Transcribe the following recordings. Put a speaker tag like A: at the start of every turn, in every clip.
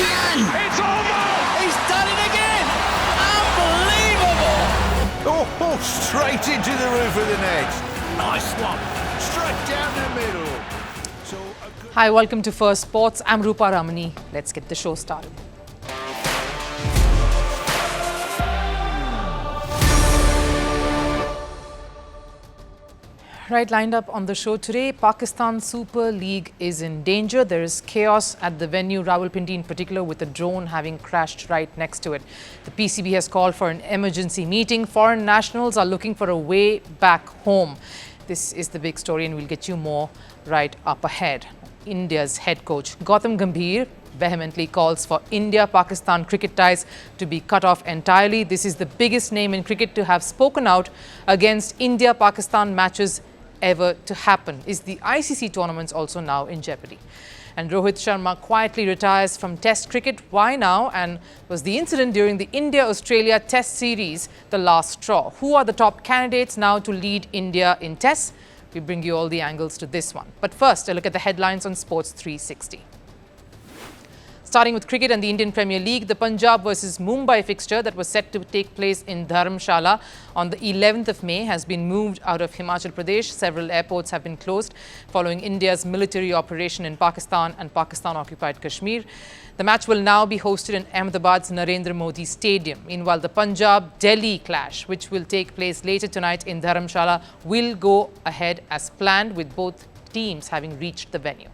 A: again!
B: It's over!
A: He's done it again! Unbelievable!
C: Oh, straight into the roof of the net.
A: Nice one.
C: Straight down the middle.
D: Hi, welcome to Firstpost. I'm Rupha Ramani. Let's get the show started. Right, lined up on the show today, Pakistan Super League is in danger. There is chaos at the venue, Rawalpindi in particular, with a drone having crashed right next to it. The PCB has called for an emergency meeting. Foreign nationals are looking for a way back home. This is the big story, and we'll get you more right up ahead. India's head coach, Gautam Gambhir, vehemently calls for India-Pakistan cricket ties to be cut off entirely. This is the biggest name in cricket to have spoken out against India-Pakistan matches ever to happen. Is the ICC tournaments also now in jeopardy? And Rohit Sharma quietly retires from Test cricket. Why now? And was the incident during the India-Australia Test series the last straw? Who are the top candidates now to lead India in Tests? We bring you all the angles to this one. But first, a look at the headlines on Sports 360. Starting with cricket and the Indian Premier League, the Punjab versus Mumbai fixture that was set to take place in Dharamshala on the 11th of May has been moved out of Himachal Pradesh. Several airports have been closed following India's military operation in Pakistan and Pakistan-occupied Kashmir. The match will now be hosted in Ahmedabad's Narendra Modi Stadium. Meanwhile, the Punjab-Delhi clash, which will take place later tonight in Dharamshala, will go ahead as planned, with both teams having reached the venue.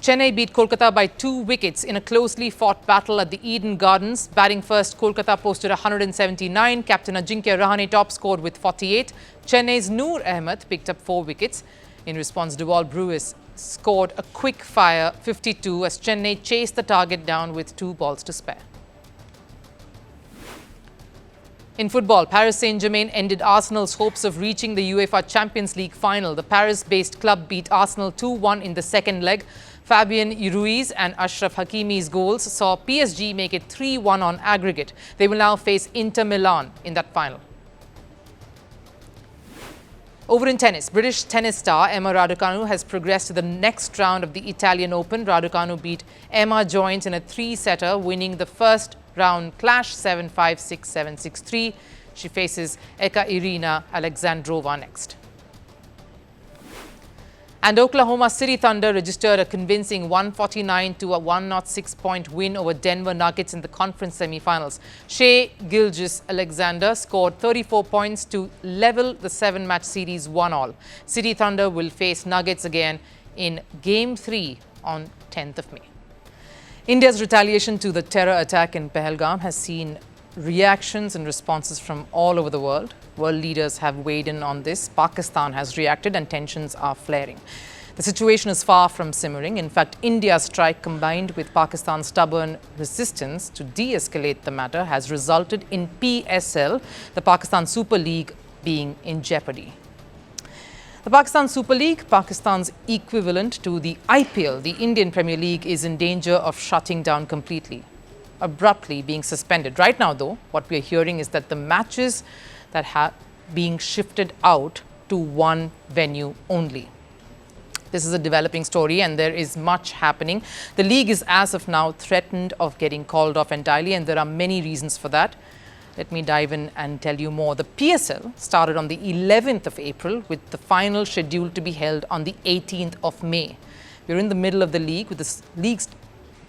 D: Chennai beat Kolkata by 2 wickets in a closely fought battle at the Eden Gardens. Batting first, Kolkata posted 179. Captain Ajinkya Rahane top scored with 48. Chennai's Noor Ahmed picked up 4 wickets. In response, Dewald Brewis scored a quick-fire 52 as Chennai chased the target down with 2 balls to spare. In football, Paris Saint-Germain ended Arsenal's hopes of reaching the UEFA Champions League final. The Paris-based club beat Arsenal 2-1 in the second leg. Fabian Ruiz and Ashraf Hakimi's goals saw PSG make it 3-1 on aggregate. They will now face Inter Milan in that final. Over in tennis, British tennis star Emma Raducanu has progressed to the next round of the Italian Open. Raducanu beat Emma Joint in a 3-setter, winning the first round clash 7-5, 6-7, 6-3. She faces Ekaterina Alexandrova next. And Oklahoma City Thunder registered a convincing 149 to a 106-point win over Denver Nuggets in the conference semifinals. Shai Gilgeous-Alexander scored 34 points to level the 7-match series 1-all. City Thunder will face Nuggets again in Game 3 on 10th of May. India's retaliation to the terror attack in Pahalgam has seen reactions and responses from all over the world. World leaders have weighed in on this. Pakistan has reacted and tensions are flaring. The situation is far from simmering. In fact, India's strike combined with Pakistan's stubborn resistance to de-escalate the matter has resulted in PSL, the Pakistan Super League, being in jeopardy. The Pakistan Super League, Pakistan's equivalent to the IPL, the Indian Premier League, is in danger of shutting down completely, abruptly being suspended. Right now, though, what we are hearing is that the matches that have being shifted out to one venue only. This is a developing story and there is much happening. The league is as of now threatened of getting called off entirely, and there are many reasons for that. Let me dive in and tell you more. The PSL started on the 11th of April with the final scheduled to be held on the 18th of May. We're in the middle of the league with the league's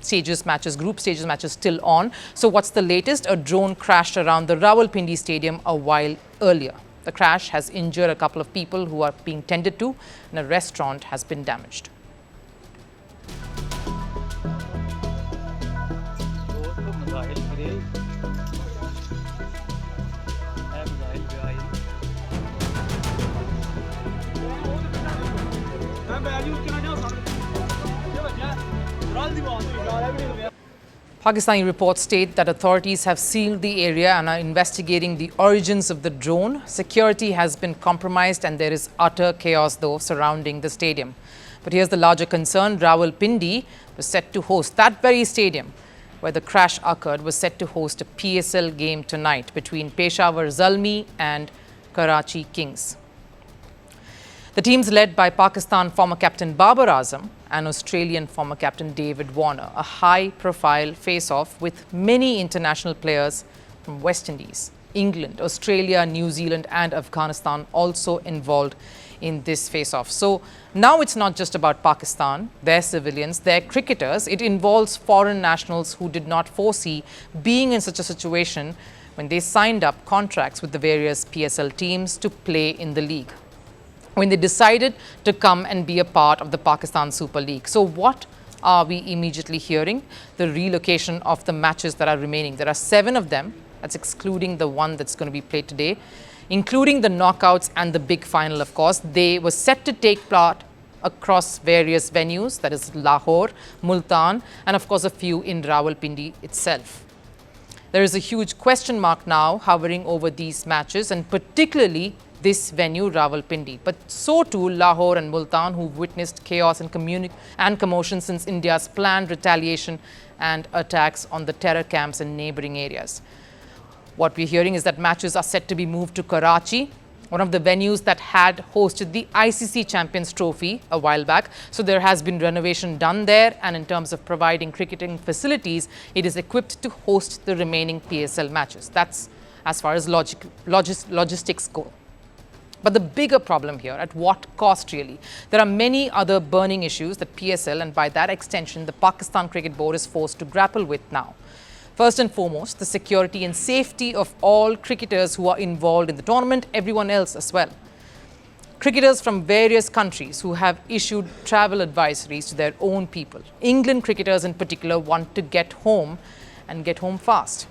D: stages matches, group stages matches still on. So what's the latest? A drone crashed around the Rawalpindi Stadium a while earlier. The crash has injured a couple of people who are being tended to, and a restaurant has been damaged. Pakistani reports state that authorities have sealed the area and are investigating the origins of the drone. Security has been compromised and there is utter chaos, though, surrounding the stadium. But here's the larger concern. Rawalpindi was set to host that very stadium where the crash occurred, was set to host a PSL game tonight between Peshawar Zalmi and Karachi Kings. The team's led by Pakistan former captain Babar Azam and Australian former captain David Warner, a high-profile face-off with many international players from West Indies, England, Australia, New Zealand and Afghanistan also involved in this face-off. So now it's not just about Pakistan, their civilians, their cricketers. It involves foreign nationals who did not foresee being in such a situation when they signed up contracts with the various PSL teams to play in the league, when they decided to come and be a part of the Pakistan Super League. So what are we immediately hearing? The relocation of the matches that are remaining. There are 7 of them. That's excluding the one that's going to be played today, including the knockouts and the big final, of course. They were set to take part across various venues, that is Lahore, Multan, and of course a few in Rawalpindi itself. There is a huge question mark now hovering over these matches, and particularly this venue, Rawalpindi. But so too Lahore and Multan, who've witnessed chaos and commotion since India's planned retaliation and attacks on the terror camps in neighboring areas. What we're hearing is that matches are set to be moved to Karachi, one of the venues that had hosted the ICC Champions Trophy a while back. So there has been renovation done there, and in terms of providing cricketing facilities, it is equipped to host the remaining PSL matches. That's as far as logistics go. But the bigger problem here, at what cost really? There are many other burning issues that PSL, and by that extension, the Pakistan Cricket Board, is forced to grapple with now. First and foremost, the security and safety of all cricketers who are involved in the tournament, everyone else as well. Cricketers from various countries who have issued travel advisories to their own people. England cricketers in particular want to get home and get home fast.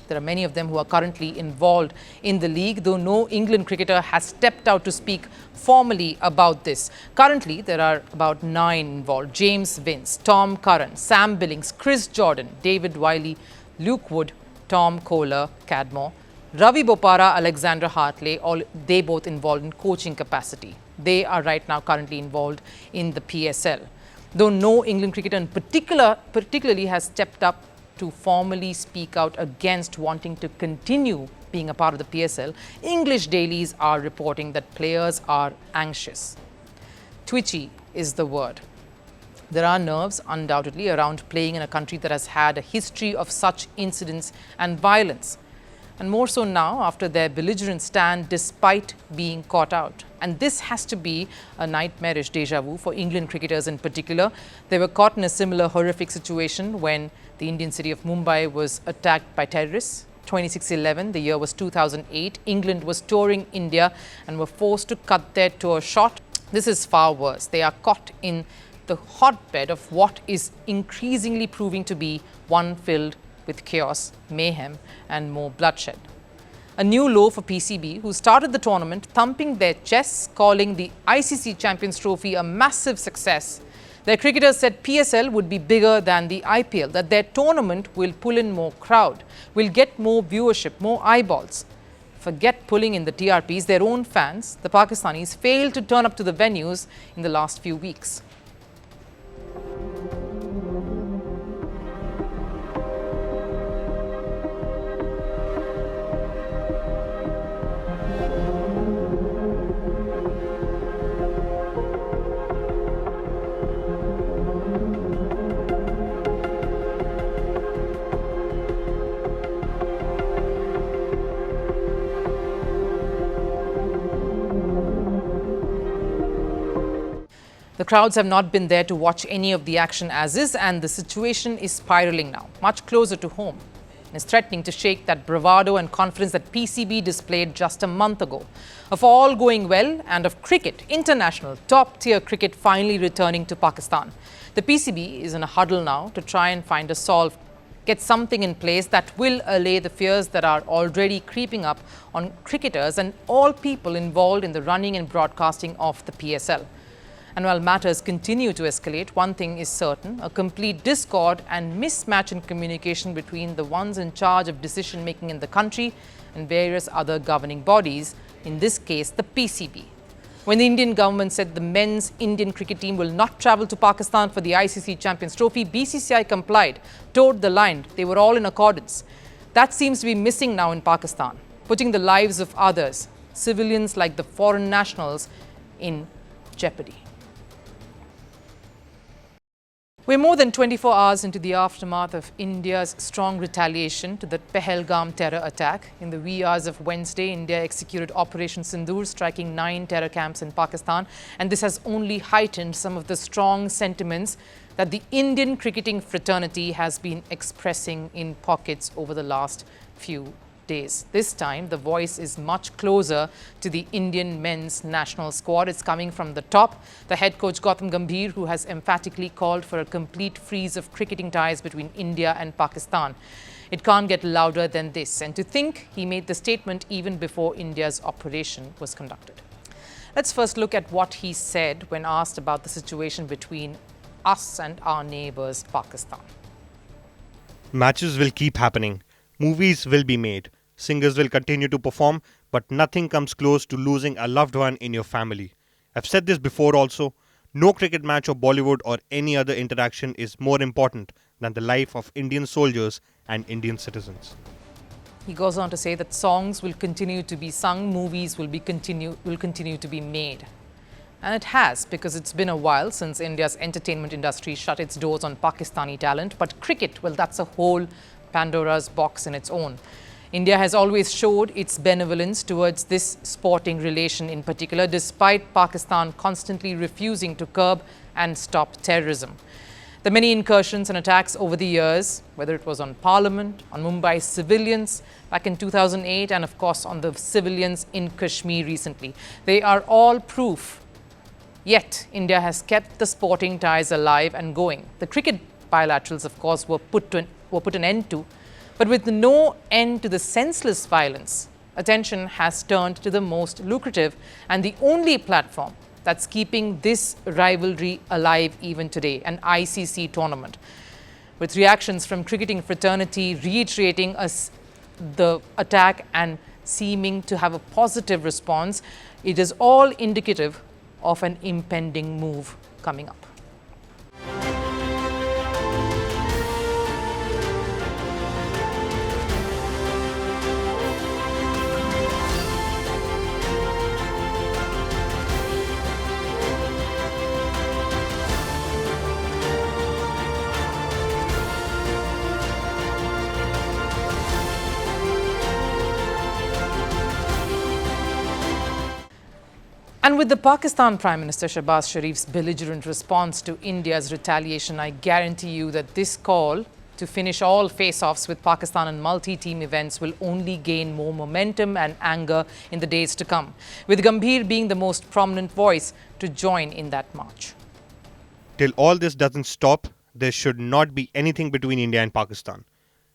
D: There are many of them who are currently involved in the league, though no England cricketer has stepped out to speak formally about this. Currently, there are about 9 involved: James Vince, Tom Curran, Sam Billings, Chris Jordan, David Wiley, Luke Wood, Tom Kohler, Cadmore, Ravi Bopara, Alexander Hartley, all they both involved in coaching capacity. They are right now currently involved in the PSL. Though no England cricketer in particularly has stepped up to formally speak out against wanting to continue being a part of the PSL, English dailies are reporting that players are anxious. Twitchy is the word. There are nerves, undoubtedly, around playing in a country that has had a history of such incidents and violence, and more so now after their belligerent stand despite being caught out. And this has to be a nightmarish deja vu for England cricketers in particular. They were caught in a similar horrific situation when the Indian city of Mumbai was attacked by terrorists. 26/11, the year was 2008. England was touring India and were forced to cut their tour short. This is far worse. They are caught in the hotbed of what is increasingly proving to be one filled with chaos, mayhem and more bloodshed. A new low for PCB, who started the tournament thumping their chests, calling the ICC Champions Trophy a massive success. Their cricketers said PSL would be bigger than the IPL, that their tournament will pull in more crowd, will get more viewership, more eyeballs. Forget pulling in the TRPs, their own fans, the Pakistanis, failed to turn up to the venues in the last few weeks. The crowds have not been there to watch any of the action as is, and the situation is spiraling now, much closer to home. It's threatening to shake that bravado and confidence that PCB displayed just a month ago. Of all going well, and of cricket, international, top-tier cricket finally returning to Pakistan. The PCB is in a huddle now to try and find a solve, get something in place that will allay the fears that are already creeping up on cricketers and all people involved in the running and broadcasting of the PSL. And while matters continue to escalate, one thing is certain: a complete discord and mismatch in communication between the ones in charge of decision-making in the country and various other governing bodies, in this case the PCB. When the Indian government said the men's Indian cricket team will not travel to Pakistan for the ICC Champions Trophy, BCCI complied, toed the line. They were all in accordance. That seems to be missing now in Pakistan, putting the lives of others, civilians like the foreign nationals, in jeopardy. We're more than 24 hours into the aftermath of India's strong retaliation to the Pahalgam terror attack. In the wee hours of Wednesday, India executed Operation Sindoor, striking 9 terror camps in Pakistan. And this has only heightened some of the strong sentiments that the Indian cricketing fraternity has been expressing in pockets over the last few days. This time, the voice is much closer to the Indian men's national squad. It's coming from the top. The head coach Gautam Gambhir, who has emphatically called for a complete freeze of cricketing ties between India and Pakistan. It can't get louder than this. And to think he made the statement even before India's operation was conducted. Let's first look at what he said when asked about the situation between us and our neighbours, Pakistan.
B: Matches will keep happening. Movies will be made. Singers will continue to perform, but nothing comes close to losing a loved one in your family. I've said this before also. No cricket match or Bollywood or any other interaction is more important than the life of Indian soldiers and Indian citizens.
D: He goes on to say that songs will continue to be sung, movies will continue to be made. And it has, because it's been a while since India's entertainment industry shut its doors on Pakistani talent. But cricket, well, that's a whole Pandora's box in its own. India has always showed its benevolence towards this sporting relation in particular, despite Pakistan constantly refusing to curb and stop terrorism. The many incursions and attacks over the years, whether it was on Parliament, on Mumbai's civilians back in 2008, and of course on the civilians in Kashmir recently, they are all proof. Yet, India has kept the sporting ties alive and going. The cricket bilaterals, of course, were put an end to. But with no end to the senseless violence, attention has turned to the most lucrative and the only platform that's keeping this rivalry alive even today, an ICC tournament. With reactions from cricketing fraternity reiterating the attack and seeming to have a positive response, it is all indicative of an impending move coming up. And with the Pakistan Prime Minister Shehbaz Sharif's belligerent response to India's retaliation, I guarantee you that this call to finish all face-offs with Pakistan and multi-team events will only gain more momentum and anger in the days to come, with Gambhir being the most prominent voice to join in that march.
B: Till all this doesn't stop, there should not be anything between India and Pakistan.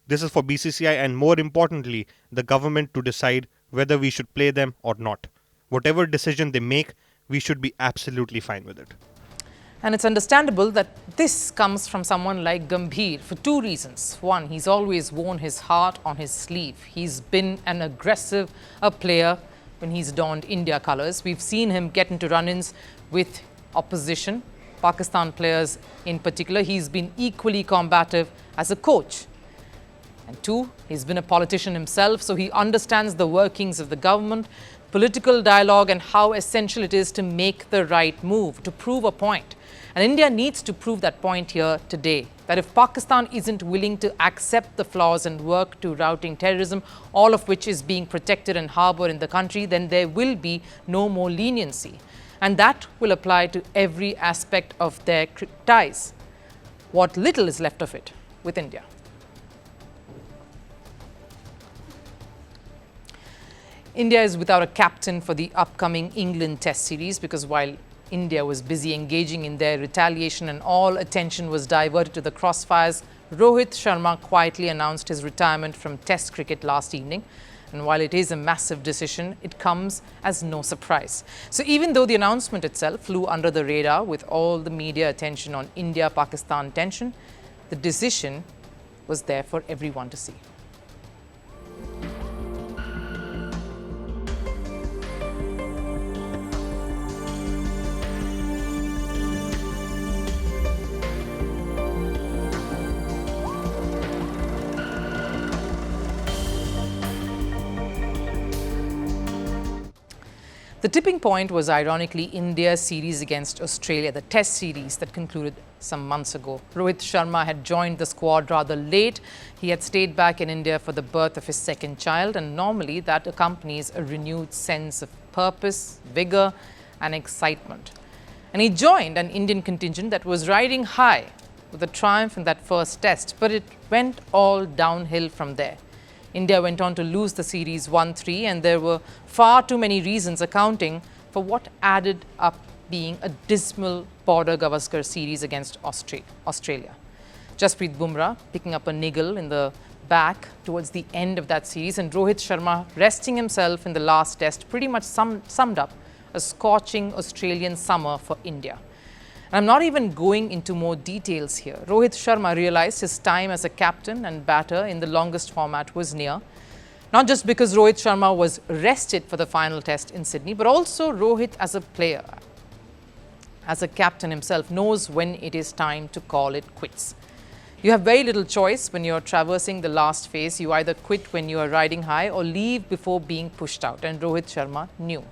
B: This is for BCCI and, more importantly, the government to decide whether we should play them or not. Whatever decision they make, we should be absolutely fine with it.
D: And it's understandable that this comes from someone like Gambhir for two reasons. One, he's always worn his heart on his sleeve. He's been an aggressive player when he's donned India colours. We've seen him get into run-ins with opposition, Pakistan players in particular. He's been equally combative as a coach. And two, he's been a politician himself, so he understands the workings of the government, political dialogue, and how essential it is to make the right move, to prove a point. And India needs to prove that point here today, that if Pakistan isn't willing to accept the flaws and work to routing terrorism, all of which is being protected and harboured in the country, then there will be no more leniency. And that will apply to every aspect of their ties, what little is left of it with India. India is without a captain for the upcoming England Test series, because while India was busy engaging in their retaliation and all attention was diverted to the crossfires, Rohit Sharma quietly announced his retirement from Test cricket last evening. And while it is a massive decision, it comes as no surprise. So even though the announcement itself flew under the radar with all the media attention on India-Pakistan tension, the decision was there for everyone to see. The tipping point was ironically India's series against Australia, the Test series that concluded some months ago. Rohit Sharma had joined the squad rather late. He had stayed back in India for the birth of his second child, and normally that accompanies a renewed sense of purpose, vigor and excitement. And he joined an Indian contingent that was riding high with a triumph in that first test, but it went all downhill from there. India went on to lose the series 1-3, and there were far too many reasons accounting for what added up being a dismal border Gavaskar series against Australia. Jasprit Bumrah picking up a niggle in the back towards the end of that series, and Rohit Sharma resting himself in the last test pretty much summed up a scorching Australian summer for India. And I'm not even going into more details here. Rohit Sharma realized his time as a captain and batter in the longest format was near. Not just because Rohit Sharma was rested for the final test in Sydney, but also Rohit as a player, as a captain himself, knows when it is time to call it quits. You have very little choice when you're traversing the last phase. You either quit when you are riding high or leave before being pushed out, and Rohit Sharma knew.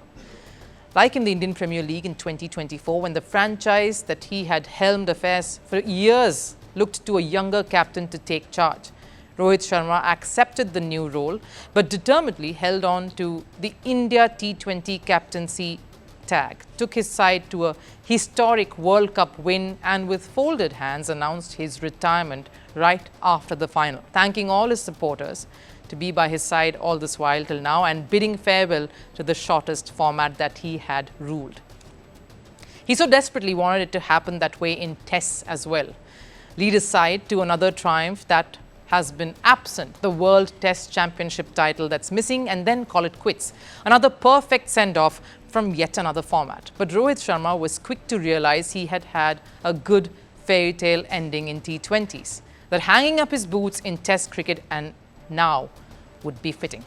D: Like in the Indian Premier League in 2024, when the franchise that he had helmed affairs for years looked to a younger captain to take charge, Rohit Sharma accepted the new role, but determinedly held on to the India T20 captaincy tag, took his side to a historic World Cup win, and with folded hands announced his retirement right after the final, thanking all his supporters to be by his side all this while till now and bidding farewell to the shortest format that he had ruled. He so desperately wanted it to happen that way in tests as well. Lead his side to another triumph that has been absent, the World Test Championship title that's missing, and then call it quits. Another perfect send-off from yet another format. But Rohit Sharma was quick to realize he had had a good fairy tale ending in T20s, that hanging up his boots in Test cricket and now would be fitting.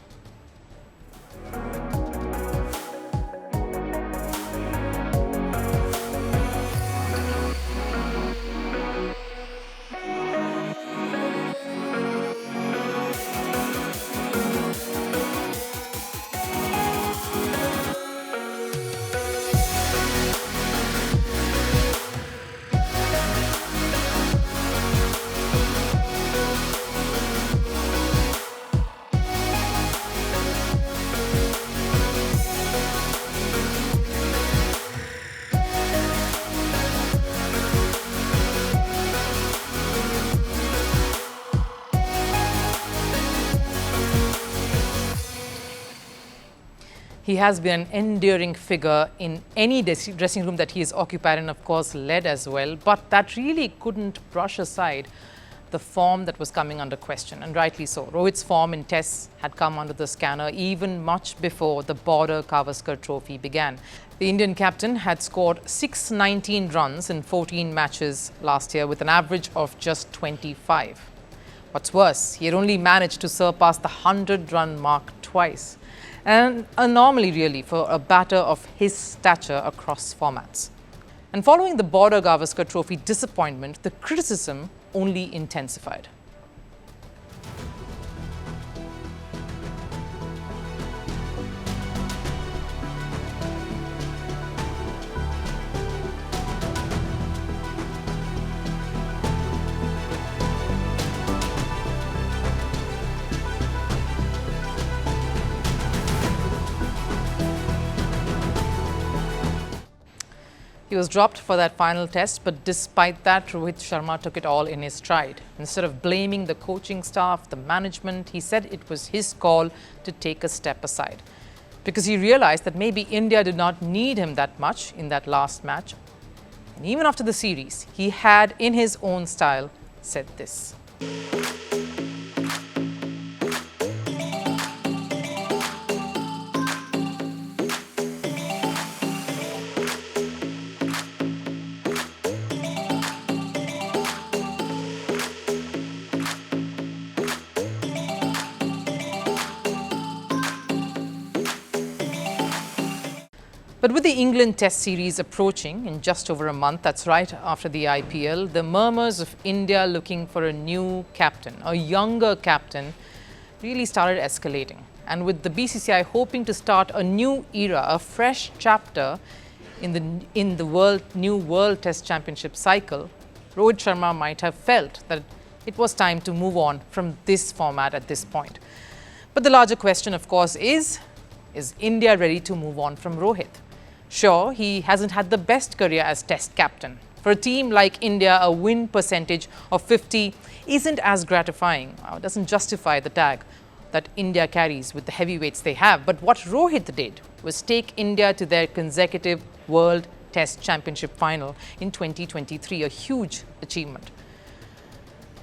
D: He has been an enduring figure in any dressing room that he is occupied and, of course, led as well. But that really couldn't brush aside the form that was coming under question, and rightly so. Rohit's form in tests had come under the scanner even much before the border Gavaskar trophy began. The Indian captain had scored 619 runs in 14 matches last year with an average of just 25. What's worse, he had only managed to surpass the 100-run mark twice. An anomaly really for a batter of his stature across formats. And following the border Gavaskar trophy disappointment, the criticism only intensified. He was dropped for that final test, but despite that, Rohit Sharma took it all in his stride. Instead of blaming the coaching staff, the management, he said it was his call to take a step aside, because he realized that maybe India did not need him that much in that last match. And even after the series, he had, in his own style, said this. But with the England Test series approaching in just over a month, that's right after the IPL, the murmurs of India looking for a new captain, a younger captain, really started escalating. and with the BCCI hoping to start a new era, a fresh chapter in the new World Test Championship cycle, Rohit Sharma might have felt that it was time to move on from this format at this point. But the larger question, of course, is India ready to move on from Rohit? Sure, he hasn't had the best career as Test captain. For a team like India, a win percentage of 50 isn't as gratifying, doesn't justify the tag that India carries with the heavyweights they have. But what Rohit did was take India to their consecutive World Test Championship final in 2023, a huge achievement.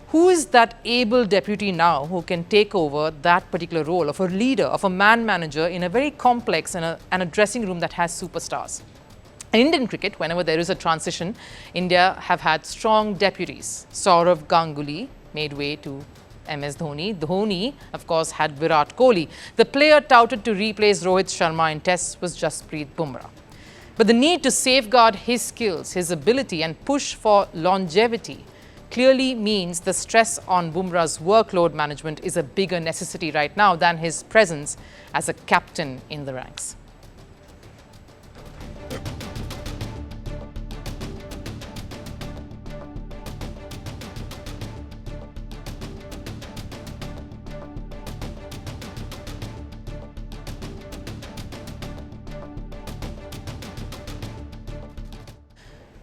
D: Who is that able deputy now who can take over that particular role of a leader, of a man manager in a very complex and a dressing room that has superstars? In Indian cricket, whenever there is a transition, India have had strong deputies. Saurav Ganguly made way to MS Dhoni. Dhoni, of course, had Virat Kohli. The player touted to replace Rohit Sharma in tests was Jasprit Bumrah. But the need to safeguard his skills, his ability and push for longevity clearly means the stress on Bumrah's workload management is a bigger necessity right now than his presence as a captain in the ranks.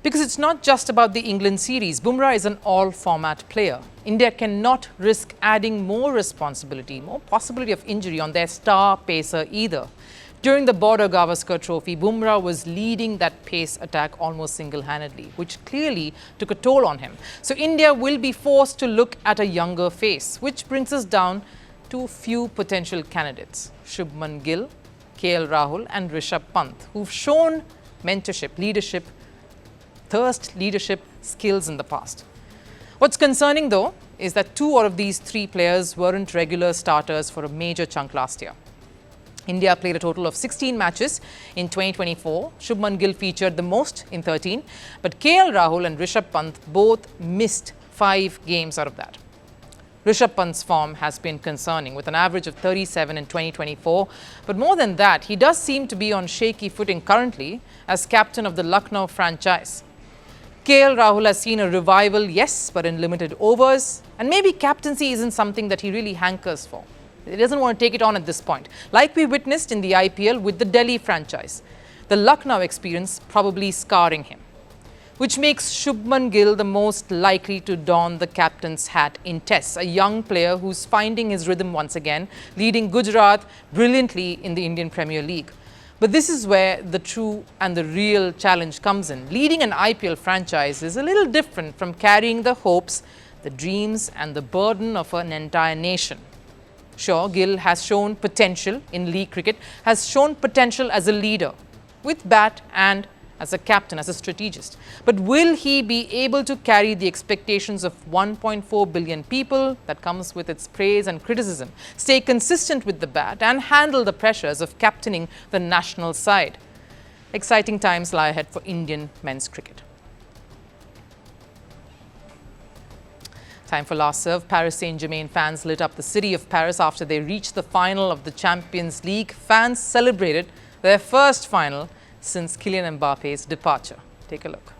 D: Because it's not just about the England series. Bumrah is an all-format player. India cannot risk adding more responsibility, more possibility of injury on their star pacer either. During the Border Gavaskar Trophy, Bumrah was leading that pace attack almost single-handedly, which clearly took a toll on him. So India will be forced to look at a younger face, which brings us down to a few potential candidates: Shubman Gill, KL Rahul and Rishabh Pant, who've shown mentorship, leadership, leadership skills in the past. What's concerning though is that two out of these three players weren't regular starters for a major chunk last year. India played a total of 16 matches in 2024. Shubman Gill featured the most in 13, but KL Rahul and Rishabh Pant both missed 5 games out of that. Rishabh Pant's form has been concerning, with an average of 37 in 2024. But more than that, he does seem to be on shaky footing currently as captain of the Lucknow franchise. KL Rahul has seen a revival, yes, but in limited overs. And maybe captaincy isn't something that he really hankers for. He doesn't want to take it on at this point. Like we witnessed in the IPL with the Delhi franchise, the Lucknow experience probably scarring him, which makes Shubman Gill the most likely to don the captain's hat in tests. A young player who's finding his rhythm once again, leading Gujarat brilliantly in the Indian Premier League. But this is where the true and the real challenge comes in. Leading an IPL franchise is a little different from carrying the hopes, the dreams and the burden of an entire nation. Sure, Gill has shown potential in league cricket, has shown potential as a leader, with bat and as a captain, as a strategist. But will he be able to carry the expectations of 1.4 billion people that comes with its praise and criticism, stay consistent with the bat and handle the pressures of captaining the national side? Exciting times lie ahead for Indian men's cricket. Time for last serve. Paris Saint-Germain fans lit up the city of Paris after they reached the final of the Champions League. Fans celebrated their first final since Kylian Mbappe's departure. Take a look.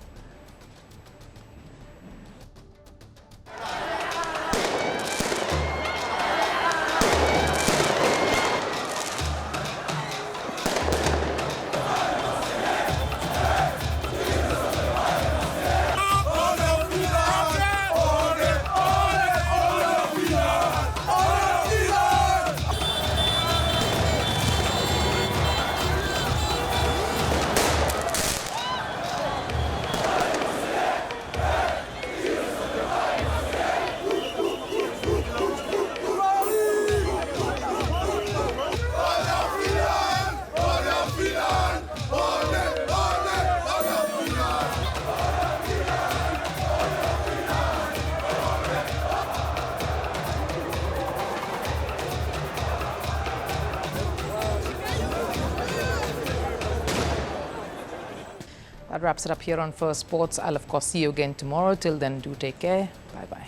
D: That wraps it up here on First Sports. I'll of course see you again tomorrow. Till then, do take care. Bye-bye.